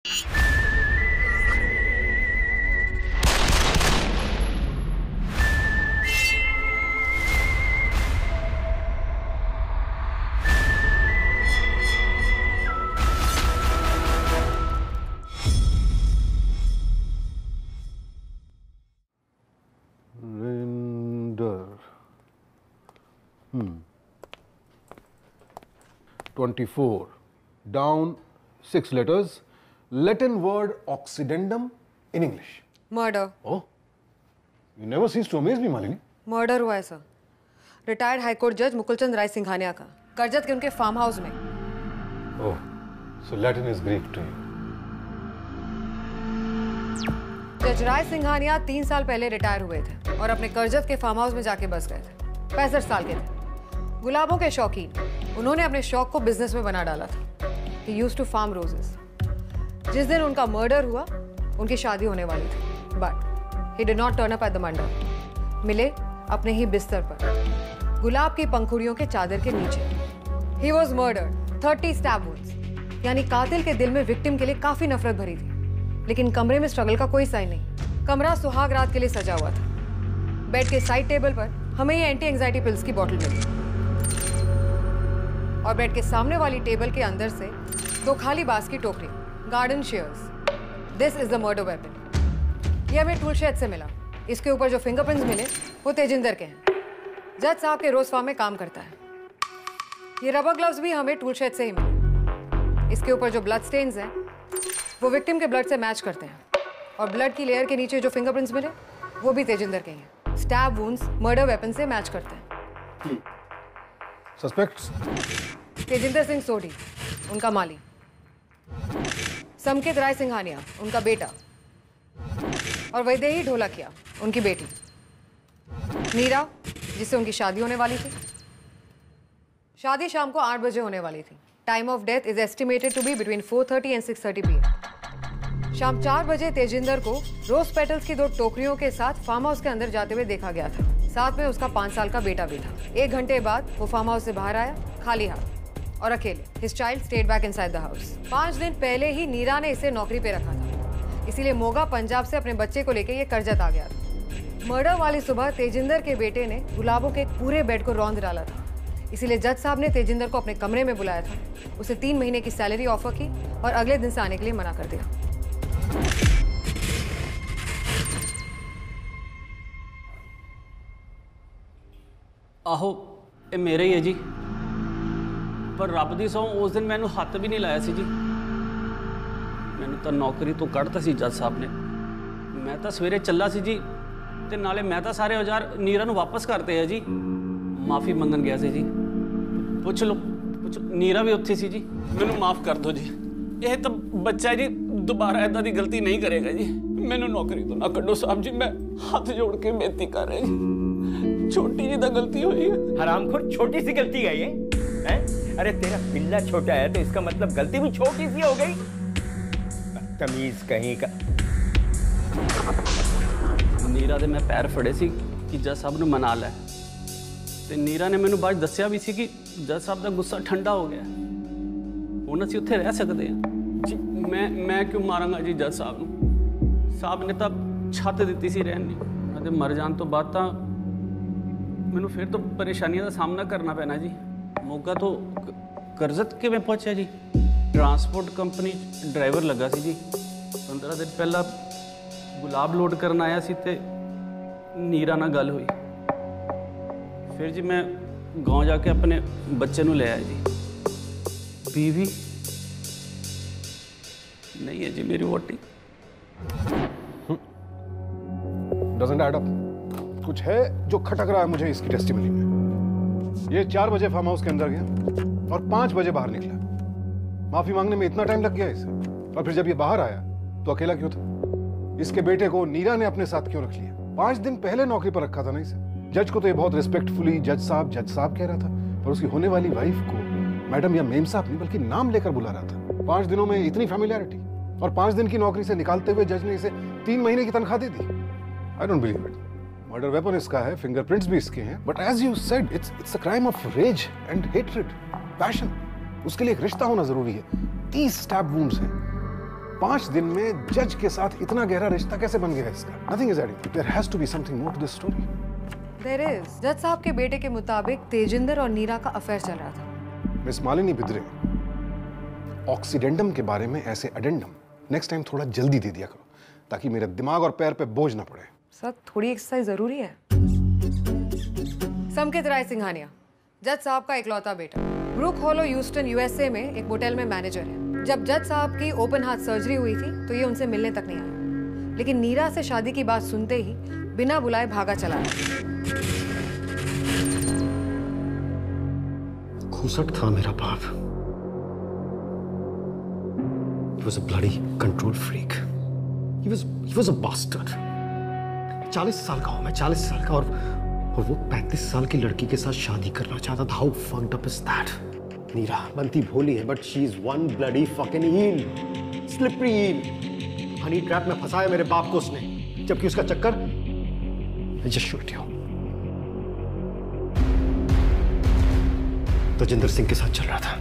Rinder. 24. Down 6 letters. Latin word occidendum in English. Murder. Oh. You never cease to amaze me, Malini. Murder हुआ है sir. Retired high court जज मुकुलचंद राय सिंघानिया का, करजत के उनके farm house में। Oh. So Latin is Greek to you. जज राय सिंघानिया 3 साल पहले रिटायर हुए थे और अपने करजत के फार्म हाउस में जाके बस गए थे। 65 साल के थे, गुलाबों के शौकीन। उन्होंने अपने शौक को बिजनेस में बना डाला था। He used to farm roses. जिस दिन उनका मर्डर हुआ, उनकी शादी होने वाली थी, but he did not turn up at the mandap. मिले अपने ही बिस्तर पर, गुलाब की पंखुड़ियों के चादर के नीचे। He was murdered, 30 stab wounds. यानी कातिल के दिल में विक्टिम के लिए काफी नफरत भरी थी, लेकिन कमरे में स्ट्रगल का कोई साइन नहीं। कमरा सुहाग रात के लिए सजा हुआ था। बेड के साइड टेबल पर हमें ये एंटी एंजाइटी पिल्स की बोतल मिली और बेड के सामने वाली टेबल के अंदर से 2 खाली बांस की टोकरी, garden shares. This is the murder weapon. ये हमें टूल शेड से मिला। इसके ऊपर जो फिंगरप्रिंट्स मिले वो तेजिंदर के हैं। जज साहब के रोज फार्म में काम करता है। ये रबर ग्लव्स भी हमें टूल शेड से ही मिले। इसके ऊपर जो ब्लड स्टेन्स हैं वो विक्टिम के ब्लड से मैच करते हैं और ब्लड की लेयर के नीचे जो फिंगरप्रिंट्स मिले वो भी तेजिंदर के हैं। स्टैब वुंड्स मर्डर वेपन से मैच करते हैं। Suspects? तेजिंदर सिंह सोढ़ी, उनका माली। समकित राय सिंघानिया, उनका बेटा। और वैदेही ढोलकिया, उनकी बेटी। नीरा, जिससे उनकी शादी होने वाली थी। शादी शाम को 8 बजे होने वाली थी। Time of death is estimated to be between 4:30 and 6:30 PM। शाम 4 बजे तेजिंदर को रोज पेटल्स की 2 टोकरियों के साथ फार्म हाउस के अंदर जाते हुए देखा गया था। साथ में उसका 5 साल का बेटा भी था। 1 घंटे बाद वो फार्म हाउस से बाहर आया, खाली हाथ और अकेले। His child stayed back inside the house. 5 दिन पहले ही नीरा ने इसे नौकरी पे रखा था, इसीलिए मोगा पंजाब से अपने बच्चे को लेकर ये करजत आ गया था। मर्डर वाली सुबह तेजिंदर के बेटे ने गुलाबों के पूरे बेड को रौंद डाला था, इसीलिए जज साहब ने तेजिंदर को अपने कमरे में बुलाया था। उसे 3 महीने की सैलरी ऑफर की और अगले दिन से आने के लिए मना कर दिया। आहो ये मेरे ही है जी, पर रब दी सौ उस दिन मैनू हथ भी नहीं लाया सी जी। मैनू तो नौकरी तो कढ़ता सी जज साहब ने। मैं तो सवेरे चला सी जी, ते नाले मैं तो सारे औजार नीरा नू वापस करते हैं जी। माफ़ी मंगन गया सी जी। पुछ लो, नीरा भी उत्थे सी जी। मैनू माफ़ कर दो जी। ये तो बच्चा जी दोबारा इदां दी गलती नहीं करेगा जी। मैनू नौकरी तो ना कड्डो साहब जी, मैं हाथ जोड़ के बेनती कर रहा जी। छोटी जी तो गलती हुई है। हरामखोर, छोटी सी गलती है ये हैं? अरे तेरा पिल्ला छोटा है तो इसका मतलब गलती भी छोटी सी हो गई। तमीज कहीं का। नीरा दे मैं पैर फड़े सी कि जज साहब नू मना लै, ते नीरा ने मैनू बाद दस्सिया भी सी कि जज साहब दा गुस्सा ठंडा हो गया, हुण असीं उत्थे रह सकदे हां जी। मैं क्यों मारांगा जी जज साहब नू? साहब ने तां छत दित्ती सी रहन दी। ते मर जाण तो बाद तां मैनू फिर तो परेशानियों का सामना करना पैना जी। मोगा तो करजत किवें पहुंचा जी? ट्रांसपोर्ट कंपनी ड्राइवर लगा सी जी। 15 दिन पहला गुलाब लोड करना आया सी ते नीरा नाल गल हुई। फिर जी मैं गांव जाके अपने बच्चे नू ले आया जी। बीवी नहीं है जी मेरी वोटी। Doesn't add up. कुछ है जो खटक रहा है मुझे इसकी टेस्टिमनी में। ये 4 बजे फार्म हाउस के अंदर गया और 5 बजे बाहर निकला। माफी मांगने में इतना टाइम लग गया इसे, और फिर जब ये बाहर आया तो अकेला क्यों था? इसके बेटे को नीरा ने अपने साथ क्यों रख लिया? 5 दिन पहले नौकरी पर रखा था ना इसे। जज को तो ये बहुत रिस्पेक्टफुली जज साहब कह रहा था, पर उसकी होने वाली वाइफ को मैडम या मेम साहब नहीं बल्कि नाम लेकर बुला रहा था। 5 दिनों में इतनी फैमिलियरिटी, और 5 दिन की नौकरी से निकालते हुए जज ने इसे 3 महीने की तनख्वाह दे दी। I don't believe it. Murder weapon इसका है, फिंगरप्रिंट्स भी इसके हैं, but as you said it's a crime of rage and hatred, passion. उसके लिए एक रिश्ता होना जरूरी है। 30 स्टैब वुंड्स हैं। 5 दिन में जज के साथ इतना गहरा रिश्ता कैसे बन गया इसका? Nothing is adding. There has to be something more to this story. There is. जज साहब के बेटे के मुताबिक तेजिंदर और नीरा का अफेयर चल रहा था। मिस मालिनी बिद्रे, ऑक्सीडेंटम के बारे में ऐसे अडेंडम नेक्स्ट टाइम थोड़ा जल्दी दे दिया करो, ताकि मेरे दिमाग और पैर पे बोझ ना पड़े। सर, थोड़ी एक्सरसाइज जरूरी है। समकित राय सिंघानिया, जज साहब का इकलौता बेटा, ब्रुक हॉलो ह्यूस्टन यूएसए में एक होटल में मैनेजर है। जब जज साहब की ओपन हार्ट सर्जरी हुई थी तो ये उनसे मिलने तक नहीं आया, लेकिन नीरा से शादी की बात सुनते ही बिना बुलाए भागा चला गया। घूसट था मेरा बाप। He was a bloody control freak. He was a bastard. 40 साल का हूं मैं, 40 साल का, और वो 35 साल की लड़की के साथ शादी करना चाहता था। How fucked up is that? नीरा बनती भोली है, but she is one bloody fucking eel, slippery eel. Honey trap में फंसाया मेरे बाप को उसने, जबकि उसका चक्कर I just shoot you. Tajinder Singh के साथ चल रहा था।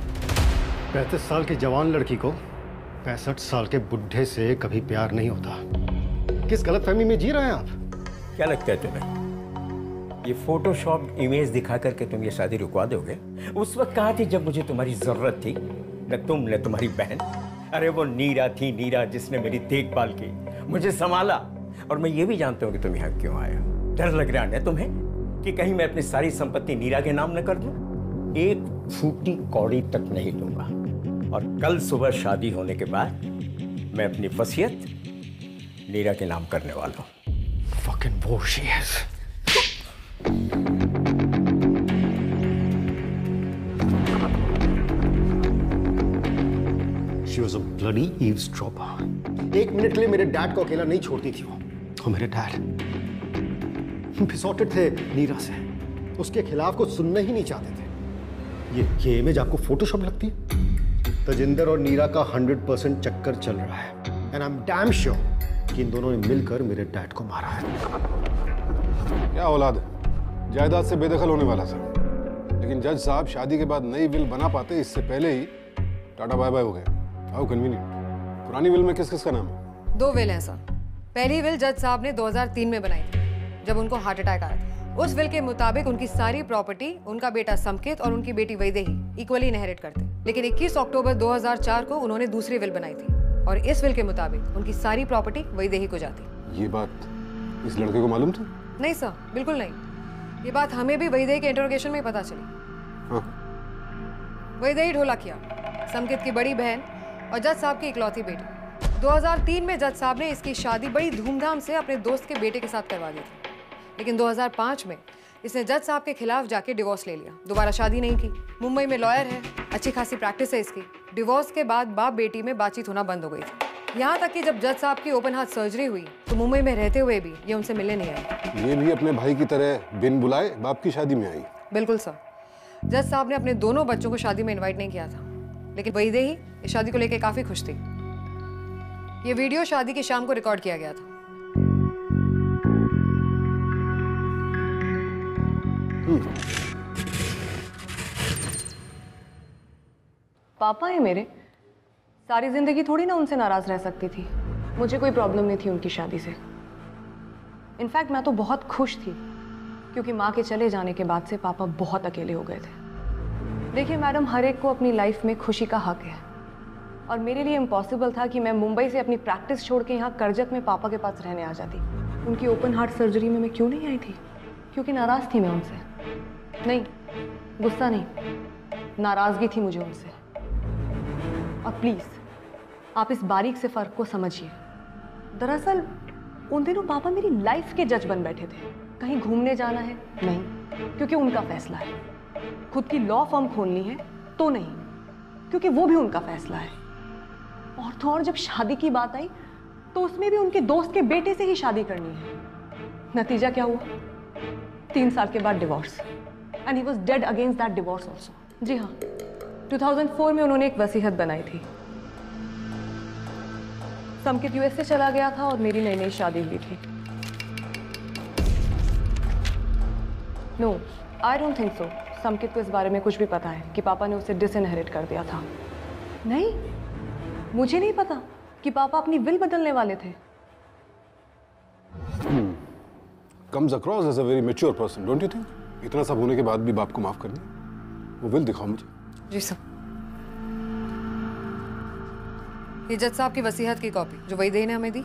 35 साल की जवान लड़की को 65 साल के बुढ़े से कभी प्यार नहीं होता। किस गलतफहमी में जी रहे हैं आप? क्या लगता है तुम्हें ये फोटोशॉप इमेज दिखा करके तुम ये शादी रुकवा दोगे? उस वक्त कहाँ थी जब मुझे तुम्हारी जरूरत थी? न तुम न तुम्हारी बहन। अरे वो नीरा थी, नीरा जिसने मेरी देखभाल की, मुझे संभाला। और मैं ये भी जानता हूँ कि तुम यहाँ क्यों आए हो। डर लग रहा है तुम्हें कि कहीं मैं अपनी सारी संपत्ति नीरा के नाम न कर दूं? एक फूटी कौड़ी तक नहीं लूंगा। और कल सुबह शादी होने के बाद मैं अपनी वसीयत नीरा के नाम करने वाला हूँ। Fucking war she is. She was a bloody eavesdropper. 1 minute के लिए मेरे डैड को अकेला नहीं छोड़ती थी वो। और मेरे डैड फिसौटेड थे नीरा से, उसके खिलाफ कुछ सुनना ही नहीं चाहते थे। ये इमेज आपको फोटोशॉप लगती है? तजिंदर और नीरा का 100% चक्कर चल रहा है, and I am damn sure कि इन दोनों ने मिलकर मेरे डैड को मारा है। क्या औलाद है, जायदाद से बेदखल होने वाला था, लेकिन जज साहब शादी के बाद नई विल बना पाते इससे पहले ही टाटा बाय बाय हो गए। How convenient. पुरानी विल में किस किस का नाम है? 2 विल हैं सर। पहली विल जज साहब ने 2003 में बनाई थी, जब उनको हार्ट अटैक आया था। उस विल के मुताबिक उनकी सारी प्रॉपर्टी उनका बेटा समकित और उनकी बेटी वैदेही इक्वली इनहेरिट करते, लेकिन 21 अक्टूबर 2004 को उन्होंने दूसरी विल बनाई थी, और इस विल के मुताबिक उनकी सारी प्रॉपर्टी वैदेही को जाती। ये बात इस लड़के को मालूम थी? नहीं सर, बिल्कुल नहीं। ये बात हमें भी वैदेही के इंटरोगेशन में ही पता चली। हाँ। वैदेही ढोलकिया, समकित की बड़ी बहन और जज साहब की इकलौती बेटी। 2003 में जज साहब ने इसकी शादी बड़ी धूमधाम से अपने दोस्त के बेटे के साथ करवा दी थी, लेकिन 2005 में इसने जज साहब के खिलाफ जाके डिवोर्स ले लिया। दोबारा शादी नहीं की। मुंबई में लॉयर है, अच्छी खासी प्रैक्टिस है इसकी। डिवोर्स के बाद बाप बेटी में बातचीत होना बंद हो गई थी। यहाँ तक कि जब जज साहब की ओपन हार्ट सर्जरी हुई तो मुंबई में रहते हुए भी ये उनसे मिलने नहीं आई। ये भी अपने भाई की तरह बिन बुलाए बाप की शादी में आई? बिल्कुल सर। जज साहब ने अपने दोनों बच्चों को शादी में इन्वाइट नहीं किया था, लेकिन वैदेही इस शादी को लेकर काफी खुश थी। ये वीडियो शादी की शाम को रिकॉर्ड किया गया था। पापा है मेरे, सारी जिंदगी थोड़ी ना उनसे नाराज रह सकती थी। मुझे कोई प्रॉब्लम नहीं थी उनकी शादी से। इनफैक्ट मैं तो बहुत खुश थी, क्योंकि माँ के चले जाने के बाद से पापा बहुत अकेले हो गए थे। देखिए मैडम, हर एक को अपनी लाइफ में खुशी का हक है, और मेरे लिए इम्पॉसिबल था कि मैं मुंबई से अपनी प्रैक्टिस छोड़ के यहाँ करजत में पापा के पास रहने आ जाती। उनकी ओपन हार्ट सर्जरी में मैं क्यों नहीं आई थी? क्योंकि नाराज थी मैं उनसे। नहीं, गुस्सा नहीं, नाराजगी थी मुझे उनसे। और प्लीज आप इस बारीक से फर्क को समझिए। दरअसल उन दिनों पापा मेरी लाइफ के जज बन बैठे थे। कहीं घूमने जाना है नहीं, क्योंकि उनका फैसला है। खुद की लॉ फर्म खोलनी है तो नहीं, क्योंकि वो भी उनका फैसला है। और तो और जब शादी की बात आई तो उसमें भी उनके दोस्त के बेटे से ही शादी करनी है। नतीजा क्या हुआ? 3 साल के बाद divorce, and he was dead against that divorce also. जी हाँ, 2004 में उन्होंने एक वसीयत बनाई थी। समकित यूएसए चला गया था और मेरी नई नई शादी हुई थी। No, I don't think so. Samkit को इस बारे में कुछ भी पता है कि पापा ने उसे डिसइनहेरिट कर दिया था। नहीं, मुझे नहीं पता। कि पापा अपनी विल बदलने वाले थे। Comes across as a very mature person, don't you think? इतना सब होने के बाद भी बाप को माफ कर दिया। वो विल दिखाओ मुझे। जी सर। ये जज साहब की वसीयत की कॉपी जो वैदेही ने हमें दी।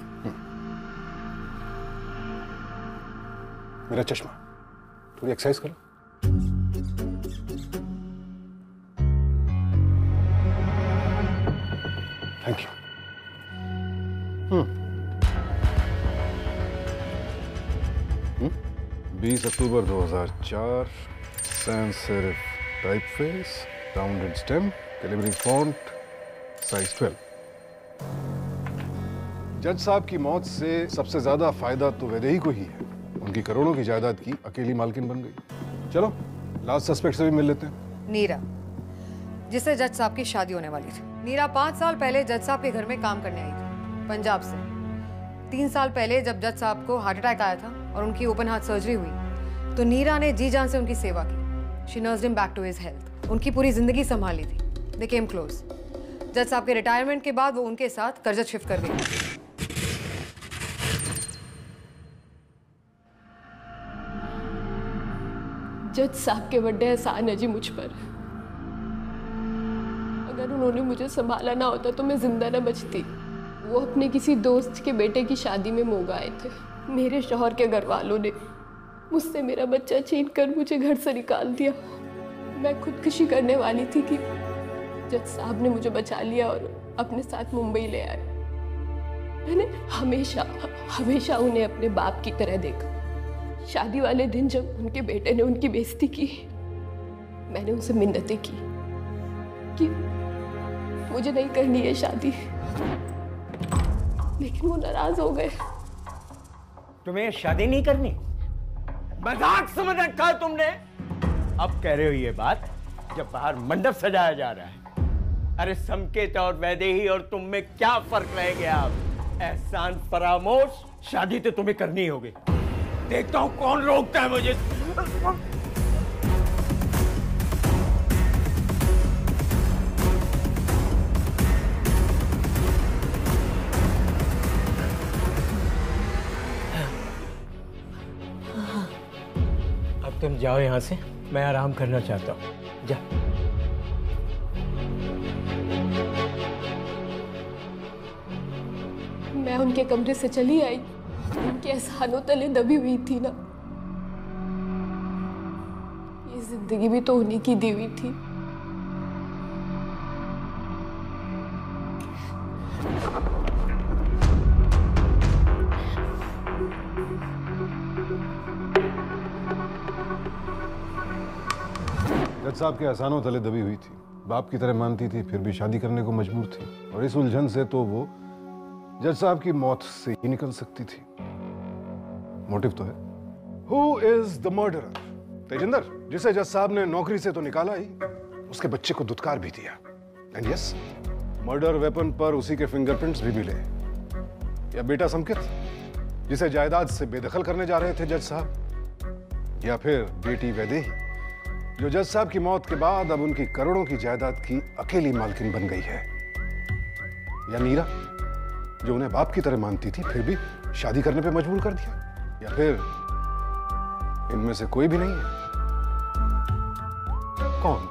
मेरा चश्मा थोड़ी एक्सरसाइज करो। Thank you. 20 October 2004, sans serif typeface, rounded stem, Calibri font, size 12। जज साहब की मौत से सबसे ज्यादा फायदा तो वैदेही को ही है। उनकी करोड़ों की जायदाद की अकेली मालकिन बन गई। चलो लास्ट सस्पेक्ट से भी मिल लेते हैं। नीरा, जिससे जज साहब की शादी होने वाली थी। नीरा 5 साल पहले जज साहब के घर में काम करने आई थी, पंजाब से। 3 साल पहले जब जज साहब को हार्ट अटैक आया था और उनकी ओपन हार्ट सर्जरी हुई, तो नीरा ने जी जान से उनकी सेवा की। She nursed him back to his health. उनकी पूरी जिंदगी संभाली थी। They came close. जज साहब के रिटायरमेंट के बाद वो उनके साथ कर्जत शिफ्ट कर गई। जज साहब के बड़े एहसान है जी मुझ पर। अगर उन्होंने मुझे संभाला ना होता तो मैं जिंदा न बचती। वो अपने किसी दोस्त के बेटे की शादी में मोगा आए थे। मेरे शौहर के घर वालों ने मुझसे मेरा बच्चा छीन कर मुझे घर से निकाल दिया। मैं खुदकुशी करने वाली थी कि जज साहब ने मुझे बचा लिया और अपने साथ मुंबई ले आए। मैंने हमेशा हमेशा उन्हें अपने बाप की तरह देखा। शादी वाले दिन जब उनके बेटे ने उनकी बेइज्जती की, मैंने उनसे मिन्नतें की कि मुझे नहीं करनी है शादी, लेकिन वो नाराज हो गए। तुम्हें शादी नहीं करनी? मजाक समझ रखा है तुमने? अब कह रहे हो ये बात जब बाहर मंडप सजाया जा रहा है। अरे संकेत और वैदेही और तुम में क्या फर्क रह गया? अब एहसान फरामोश, शादी तो तुम्हें करनी होगी। देखता हूं कौन रोकता है मुझे। अब तुम जाओ यहां से, मैं आराम करना चाहता हूं। जा। मैं उनके कमरे से चली आई, उनके एहसानों तले दबी हुई थी ना। ये जिंदगी भी तो उन्हीं की दी हुई थी। जज साहब के एहसानों तले दबी हुई थी, बाप की तरह मानती थी, फिर भी शादी करने को मजबूर थी। और इस उलझन से तो वो जज साहब की मौत से ही निकल सकती थी। मोटिव तो है। Who is the murderer? Tejinder, जिसे जज साहब ने नौकरी से तो निकाला ही, उसके बच्चे को दुत्कार भी दिया। एंड यस, मर्डर वेपन पर उसी के फिंगरप्रिंट्स भी मिले। या बेटा संकेत, जिसे जायदाद से बेदखल करने जा रहे थे जज साहब, या फिर बेटी वैदेही, जो जज साहब की मौत के बाद अब उनकी करोड़ों की जायदाद की अकेली मालकिन बन गई है, या नीरा, जो उन्हें बाप की तरह मानती थी फिर भी शादी करने पे मजबूर कर दिया, या फिर इनमें से कोई भी नहीं है। कौन?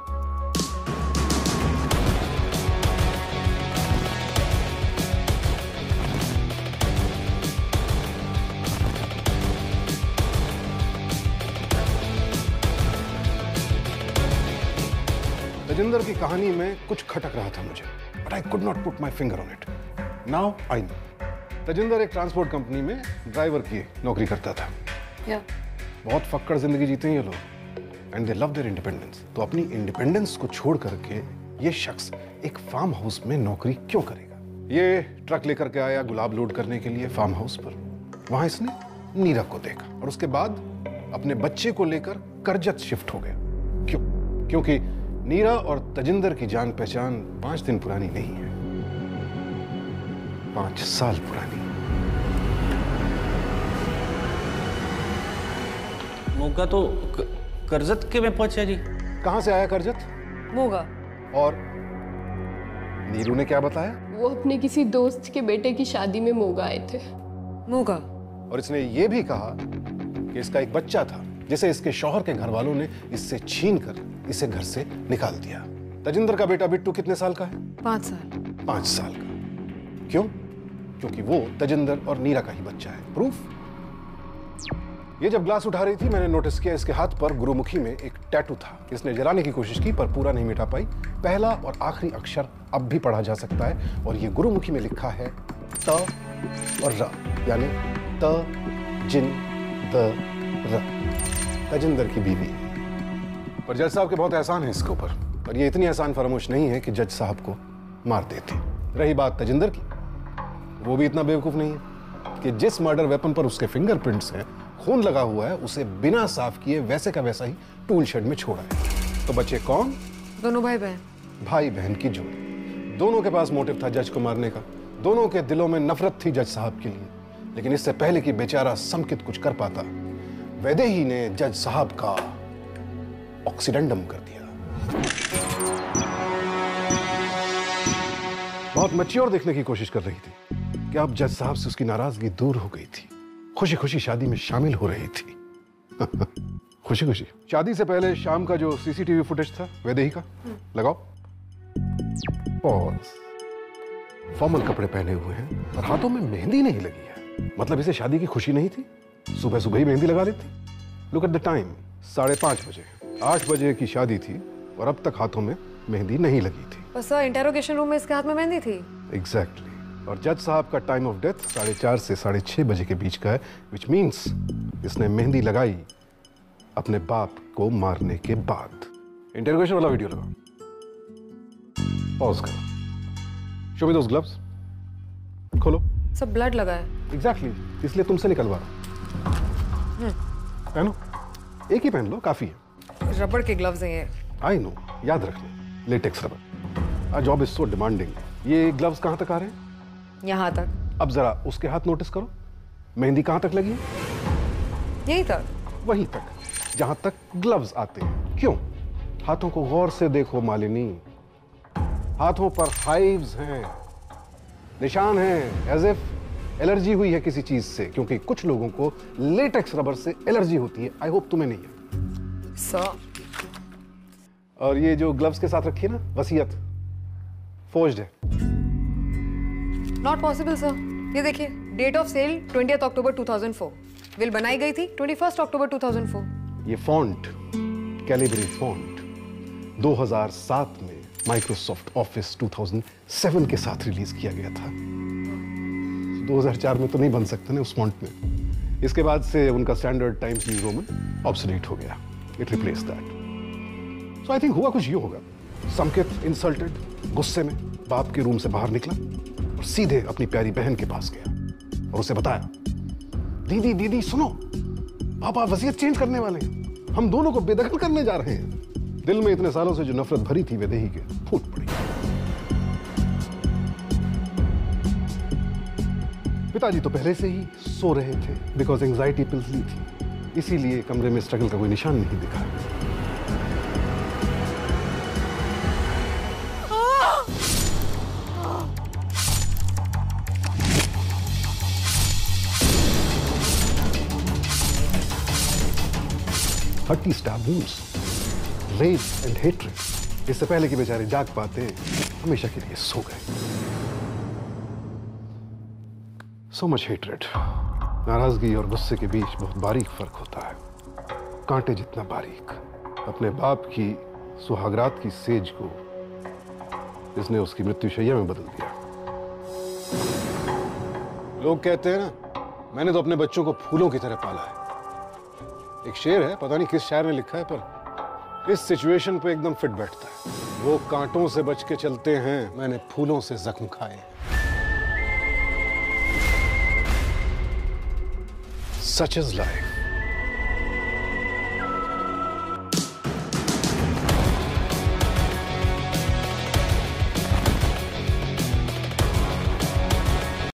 तजिंदर की कहानी में कुछ खटक रहा था मुझे, but I could not put my finger on it. Now I know. Tajinder एक ट्रांसपोर्ट कंपनी में ड्राइवर की नौकरी करता था। बहुत फक्कड़ जिंदगी जीते हैं ये लोग, and they love their independence. तो अपनी इंडिपेंडेंस को छोड़ करके ये शख्स एक फार्म हाउस में नौकरी क्यों करेगा? ये ट्रक लेकर के आया गुलाब लोड करने के लिए फार्म हाउस पर। वहां इसने नीरा को देखा और उसके बाद अपने बच्चे को लेकर करजत शिफ्ट हो गया। क्यों? क्योंकि नीरा और तजिंदर की जान पहचान 5 दिन पुरानी नहीं है, 5 साल पुरानी। मोगा तो करजत के में पहुंचा जी। कहां से आया करजत? मोगा। और नीरू ने क्या बताया? वो अपने किसी दोस्त के बेटे की शादी में मोगा आए थे। मोगा? और इसने ये भी कहा कि इसका एक बच्चा था जिसे इसके शौहर के घर वालों ने इससे छीन कर इसे घर से निकाल दिया। तजिंदर का बेटा बिट्टू कितने साल का है? 5 साल। 5 साल का। क्यों? क्योंकि वो तजिंदर और नीरा का ही बच्चा है। प्रूफ? ये जब ग्लास उठा रही थी मैंने नोटिस किया इसके हाथ पर गुरुमुखी में एक टैटू था। इसने जलाने की कोशिश की पर पूरा नहीं मिटा पाई। पहला और आखिरी अक्षर अब भी पढ़ा जा सकता है और ये गुरुमुखी में लिखा है त और र, यानी त जिन द र, तजिंदर की बीवी। पर जज साहब के बहुत एहसान है इसके ऊपर, पर ये इतनी आसान फरामोश नहीं है कि जज साहब को मार देते। रही बात तजिंदर की, वो भी इतना बेवकूफ नहीं है कि जिस मर्डर वेपन पर उसके फिंगरप्रिंट्स हैं, खून लगा हुआ है, उसे बिना साफ किए वैसे का वैसा ही टूल शेड में छोड़ा है। तो बचे कौन? दोनों भाई बहन। भाई बहन की जोड़ी। दोनों के पास मोटिव था जज को मारने का। दोनों के दिलों में नफरत थी जज साहब के लिए। लेकिन इससे पहले कि बेचारा समकित कुछ कर पाता, वैदेही ने जज साहब का ऑक्सीडेंडम कर दिया। बहुत मैच्योर देखने की कोशिश कर रही थी कि अब जज साहब से उसकी नाराजगी दूर हो गई थी। खुशी खुशी शादी में शामिल हो रही थी। खुशी खुशी। शादी से पहले शाम का जो सीसीटीवी फुटेज था वैदेही का, लगाओ। पॉज। फॉर्मल कपड़े पहने हुए हैं और हाथों में मेहंदी नहीं लगी है। मतलब इसे शादी की खुशी नहीं थी? सुबह सुबह ही मेहंदी लगा लेती। लुक एट द टाइम, 5:30 बजे। 8 बजे की शादी थी और अब तक हाथों में मेहंदी नहीं लगी थी। पर सर, इंटेरोगेशन रूम में इसके हाथ में मेहंदी थी। एग्जैक्टली। और जज साहब का टाइम ऑफ डेथ 4:30 से 6:30 बजे के बीच का है, विच मीन्स इसने मेहंदी लगाई अपने बाप को मारने के बाद। इंटेरोगेशन वाला वीडियो लगाओ। पॉज करो। शो मी दोस ग्लव्स। खोलो। सब ब्लड लगा है। एग्जैक्टली, इसलिए तुमसे निकलवा रहा हूं। पहनो। एक ही पहन लो, काफी है। रबड़ के ग्लव्स हैं ये। आई नो, याद रखना, latex rubber. Our job is so demanding. ये ग्लव्स कहां तक आ रहे हैं? यहाँ तक। अब जरा उसके हाथ नोटिस करो। मेहंदी कहां तक लगी है? यहीं तक। वहीं तक जहां तक ग्लव्स आते हैं। क्यों? हाथों को गौर से देखो मालिनी। हाथों पर हाइव्स हैं, निशान हैं, एज इफ एलर्जी हुई है किसी चीज से, क्योंकि कुछ लोगों को लेटेक्स रबर से एलर्जी होती है। आई होप तुम्हें नहीं है। सर। और ये जो ग्लव्स के साथ रखी है ना, वसीयत फोर्ज्ड है। Not possible sir. ये देखिए, date of sale 20 October 2004। Will बनाई गई थी 21 अक्टूबर 2004। ये फॉन्ट कैलिब्री फॉन्ट 2007 में माइक्रोसॉफ्ट ऑफिस 2007 के साथ रिलीज किया गया था। 2004 में तो नहीं बन सकता ना उस फॉन्ट में। इसके बाद से उनका standard times new Roman obsolete हो गया। It replace that. So I think हुआ कुछ ये होगा। समकित इंसल्टेड, गुस्से में बाप के रूम से बाहर निकला और सीधे अपनी प्यारी बहन के पास गया और उसे बताया, दीदी दीदी सुनो, पापा वसीयत चेंज करने वाले हैं। हम दोनों को बेदखल करने जा रहे हैं। दिल में इतने सालों से जो नफरत भरी थी वैदेही के, फूट पड़ी। पिताजी तो पहले से ही सो रहे थे बिकॉज एंजाइटी पिल्स ली थी, इसीलिए कमरे में स्ट्रगल का कोई निशान नहीं दिखा।30 stab wounds, rage and hatred। इससे पहले कि बेचारे जाग पाते, हमेशा के लिए सो गए। So much hatred। नाराजगी और गुस्से के बीच बहुत बारीक फर्क होता है, कांटे जितना बारीक। अपने बाप की सुहागरात की सेज को इसने उसकी मृत्युशैया में बदल दिया। लोग कहते हैं ना, मैंने तो अपने बच्चों को फूलों की तरह पाला है। एक शेर है, पता नहीं किस शायर ने लिखा है, पर इस सिचुएशन पे एकदम फिट बैठता है। वो कांटों से बच के चलते हैं, मैंने फूलों से जख्म खाए। Such is life.